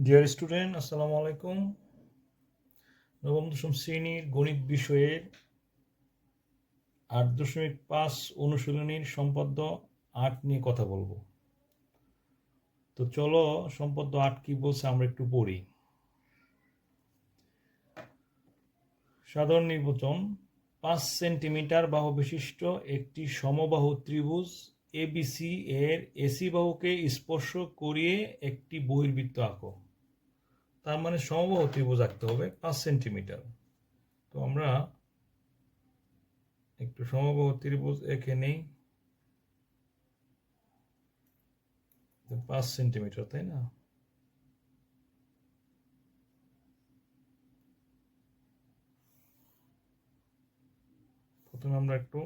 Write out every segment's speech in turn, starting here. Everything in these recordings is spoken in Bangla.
ডিয়ার স্টুডেন্ট, আসসালামু আলাইকুম। নবম দশম শ্রেণীর গণিত বিষয়ের 8.5 অনুশীলনীর সম্পাদ্য 8 নিয়ে কথা বলবো। তো চলো সম্পাদ্য 8 কি বলছে আমরা একটু পড়ি। সাধারণ নির্বাচন: 5 সেন্টিমিটার বাহু বিশিষ্ট একটি সমবাহু ত্রিভুজ এবিসি এর এসি বাহুকে স্পর্শ করিয়ে একটি বহির্বৃত্ত আঁকো। তার মানে সমবাহু ত্রিভুজ আঁকতে হবে 5 সেন্টিমিটার। তো আমরা একটু সমবাহু ত্রিভুজ এঁকে নেই। 5 সেন্টিমিটার, তাই না? প্রথমে আমরা একটু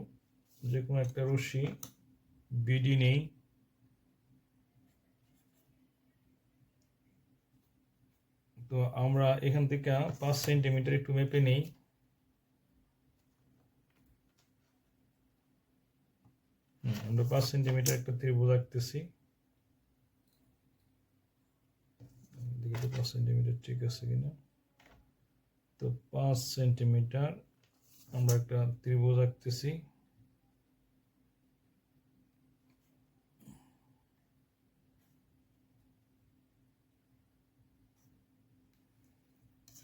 যে কোনো একটা রশ্মি বিডি নেই। তো আমরা এখান থেকে 5 সেন্টিমিটার একটু মেপে নেই। আমরা 5 সেন্টিমিটার একটা ত্রিভুজ আঁকতেছি। দেখি তো 5 সেন্টিমিটার ঠিক আছে কিনা। তো 5 সেন্টিমিটার আমরা একটা ত্রিভুজ আঁকতেছি।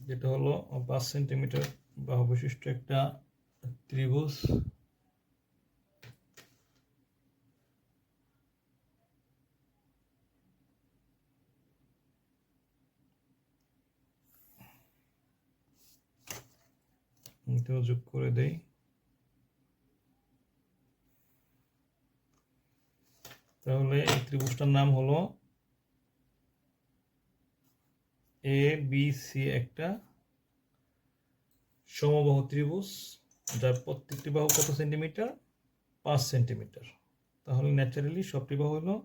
যেটা হলো 5 সেন্টিমিটার বাহু বিশিষ্ট একটা ত্রিভুজ। এটাও যোগ করে দেই। তাহলে এই ত্রিভুজটার নাম হলো এ বি সি, একটা সমবাহু ত্রিভুজ যার প্রত্যেকটি বাহু কত সেন্টিমিটার? 5 সেন্টিমিটার। তাহলে ন্যাচারালি সবটি বাহু হলো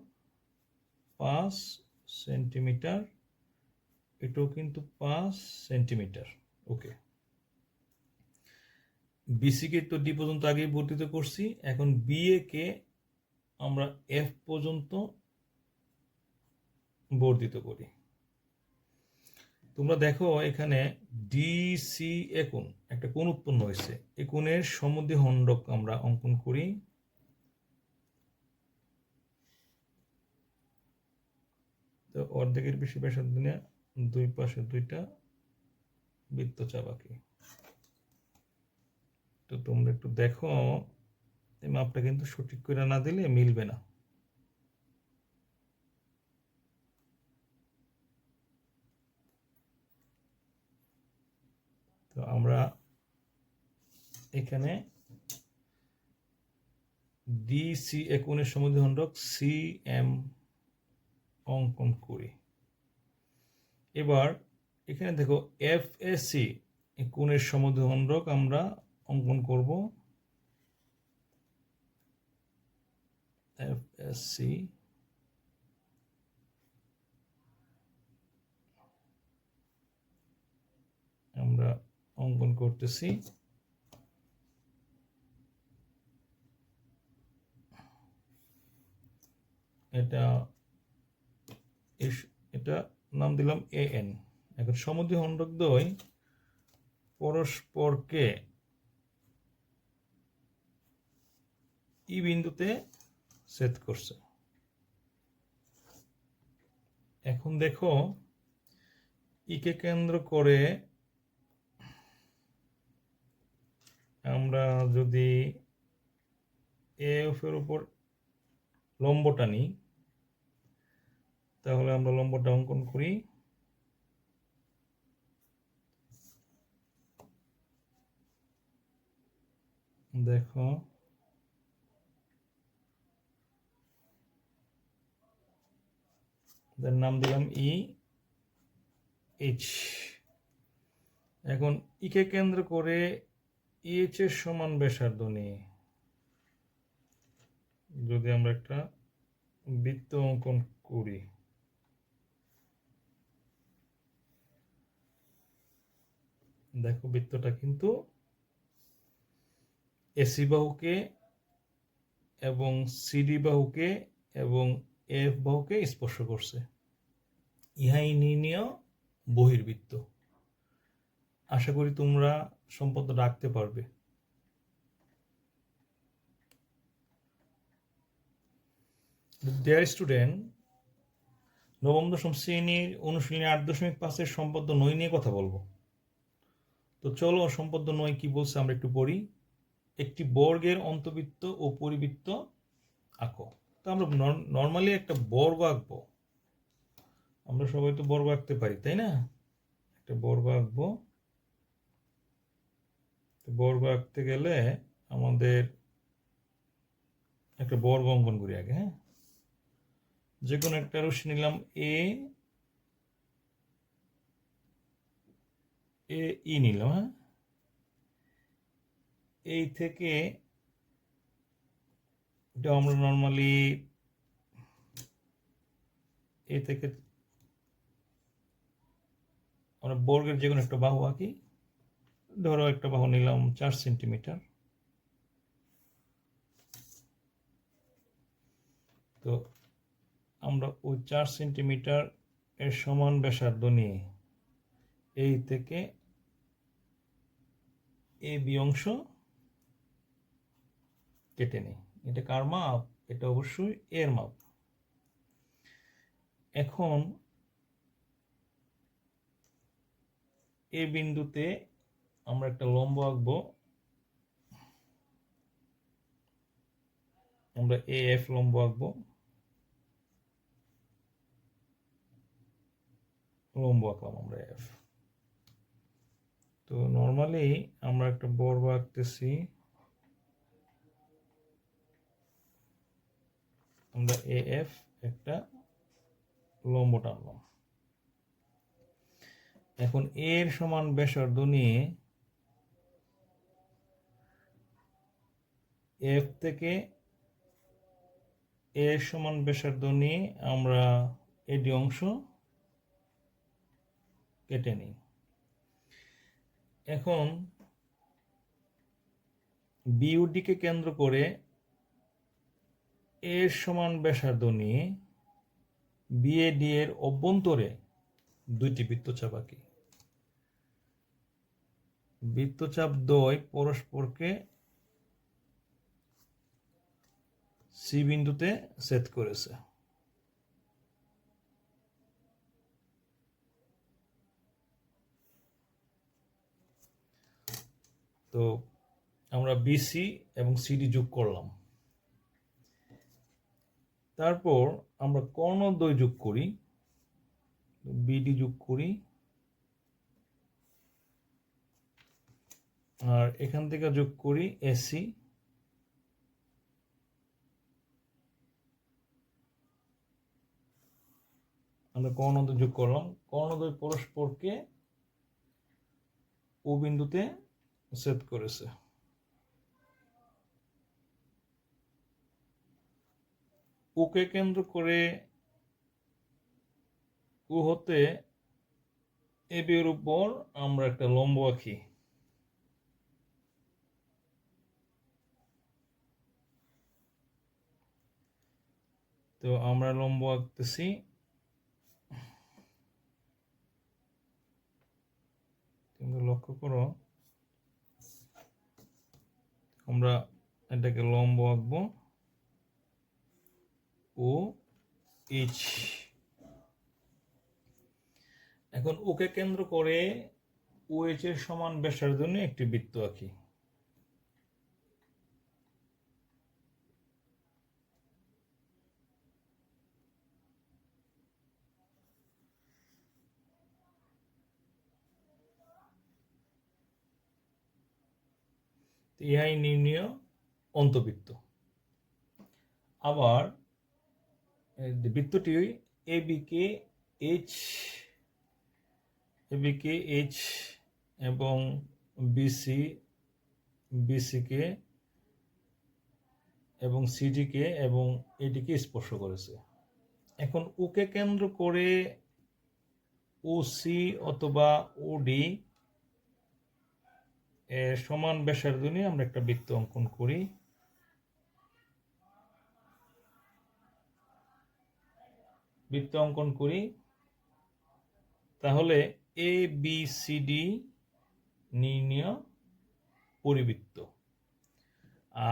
5 সেন্টিমিটার। এটাও কিন্তু 5 সেন্টিমিটার। ওকে, বিসিকে তো ডি পর্যন্ত আগেই বর্ধিত করছি। এখন বিএ কে আমরা এফ পর্যন্ত বর্ধিত করি। তোমরা দেখো এখানে ডিসি এ কোণ, একটা কোণ উৎপন্ন হয়েছে। এই কোণের সমদ্বিখণ্ডক আমরা অঙ্কন করি। তো অর্ধেকের বেশি ব্যাসার্ধ নিয়ে দুই পাশে দুইটা বৃত্তচাপ আঁকি। তো তোমরা একটু দেখো, এই মাপটা কিন্তু সঠিক করে না দিলে মিলবে না। তো আমরা এখানে ডিসি এ কোণের সমদ্বিখণ্ডক সি এম অঙ্কন করি। এবার এখানে দেখো এফ এ সি কোণের সমদ্বিখণ্ডক আমরা অঙ্কন করব। এফ এ সি আমরা অঙ্কন করতেছি। এটা এটা নাম দিলাম এ এন। এখন সমদ্বিখণ্ডক দ্বয় পরস্পরকে ই বিন্দুতে ছেদ করছে। এখন দেখো ইকে কেন্দ্র করে আমরা যদি এফ এর উপর লম্বটা নিই, তাহলে আমরা লম্বটা অঙ্কন করি। দেখো যার নাম দিলাম ই এইচ। এখন ইকে কেন্দ্র করে এইচ এর সমান ব্যাসার্ধ নিয়ে যদি আমরা একটা বৃত্ত অঙ্কন করি, দেখো বৃত্তটা কিন্তু এসি বাহুকে এবং সিডি বাহুকে এবং এফ বাহুকে স্পর্শ করছে। ইহাই নির্ণেয় বহির্বৃত্ত। আশা করি তোমরা সম্পদ রাখতে পারবে। ডিয়ার স্টুডেন্ট, নবম দশম শ্রেণীর অনুশীলনী 8.5-এর সম্পদ্য নয় নিয়ে কথা বলবো। তো চলো সম্পদ্য নয় কি বলছে আমরা একটু পড়ি। একটি বর্গের অন্তবৃত্ত ও পরিবৃত্ত আঁকো। তো আমরা নর্মালি একটা বর্গ আঁকবো। আমরা সবাই তো বর্গ আঁকতে পারি, তাই না? একটা বর্গ আঁকবো। বর্গ আঁকতে গেলে আমাদের একটা বর্গ অঙ্কন করি আগে। হ্যাঁ, যে কোনো একটা রশ্মি নিলাম ই নিলাম। হ্যাঁ, এই থেকে এটা আমরা নর্মালি এ থেকে আমরা বর্গের যে কোনো একটা বাহু আঁকি। ধরো একটা বাহু নিলাম 4 সেন্টিমিটার। তো আমরা ওই 4 সেন্টিমিটার এর সমান ব্যাসার্ধ নিয়ে এই থেকে এ বি অংশ কেটে নিই। এটা কার মাপ? এটা অবশ্যই এর মাপ। এখন এ বিন্দুতে আমরা একটা লম্ব আঁকবো। আমরা এ এফ লম্ব আঁকবো। লম্ব আঁকলাম আমরা এফ। তো নর্মালি আমরা একটা বর্গ আঁকতেছি। আমরা এ এফ একটা লম্ব টানলাম। এখন এর সমান ব্যাসার্ধ নিয়ে এফ থেকে এর সমান ব্যাসার্ধ নিয়ে আমরা এডি অংশ কেটে নিই। এখন বিউডিকে কেন্দ্র করে এর সমান ব্যাসার্ধ নিয়ে বিএডি এর অভ্যন্তরে দুইটি বৃত্তচাপ আঁকি। বৃত্তচাপ দ্বয় পরস্পরকে সি বিন্দুতে ছেদ করেছে। তো আমরা বিসি এবং সিডি যোগ করলাম। তারপর আমরা কর্ণদ্বয় যোগ করি, বিডি যোগ করি। আর এখান থেকে যোগ করি এসি। আমরা কর্ণদ্বয় যোগ করলাম। কর্ণদ্বয় পরস্পরকে ও বিন্দুতে ছেদ করেছে। ওকে কেন্দ্র করে ও হতে এবি এর উপর আমরা একটা লম্ব আঁকি। তো আমরা লম্ব আঁকতেছি। কিন্তু লক্ষ্য করো আমরা এটাকে লম্ব আঁকবো ও এইচ। এখন ওকে কেন্দ্র করে ও এইচ এর সমান ব্যাসার্ধ নিয়ে একটি বৃত্ত আঁকি। ইহাই নির্ণেয় অন্তবৃত্ত। আবার বৃত্তটি এবিকে এইচ এবং বিসিকে এবং সিডিকে এবং এডিকে স্পর্শ করেছে। এখন ওকে কেন্দ্র করে ওসি অথবা ওডি এর সমান ব্যাসার্ধ নিয়ে আমরা একটা বৃত্ত অঙ্কন করি। তাহলে এ বি সি ডি নির্ণয় পরিবৃত্ত।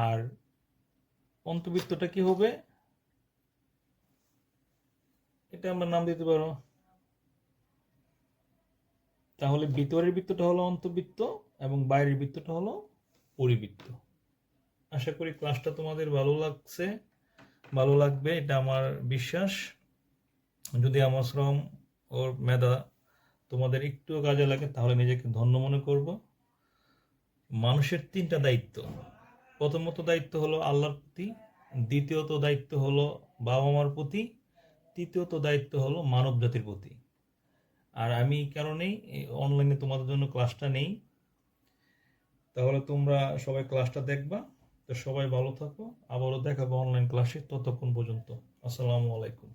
আর অন্তবৃত্তটা কি হবে? এটা আমরা নাম দিতে পারো। তাহলে ভিতরের বৃত্তটা হলো অন্তবৃত্ত এবং বাইরের বৃত্তটা হলো পরিবৃত্ত। আশা করি ক্লাসটা তোমাদের ভালো লাগবে, এটা আমার বিশ্বাস। যদি আমার শ্রম ও মেধা তোমাদের একটুও কাজে লাগে তাহলে নিজেকে ধন্য মনে করব। মানুষের 3টা দায়িত্ব। প্রথমত দায়িত্ব হলো আল্লাহর প্রতি, দ্বিতীয়ত দায়িত্ব হলো বাবা মার প্রতি, তৃতীয়ত দায়িত্ব হলো মানব জাতির প্রতি। আর আমি এই কারণেই অনলাইনে তোমাদের জন্য ক্লাসটা নেই। তাহলে তোমরা সবাই ক্লাসটা দেখবা। তো সবাই ভালো থাকো, আবারও দেখাবো অনলাইন ক্লাসে। ততক্ষণ পর্যন্ত আসসালামু আলাইকুম।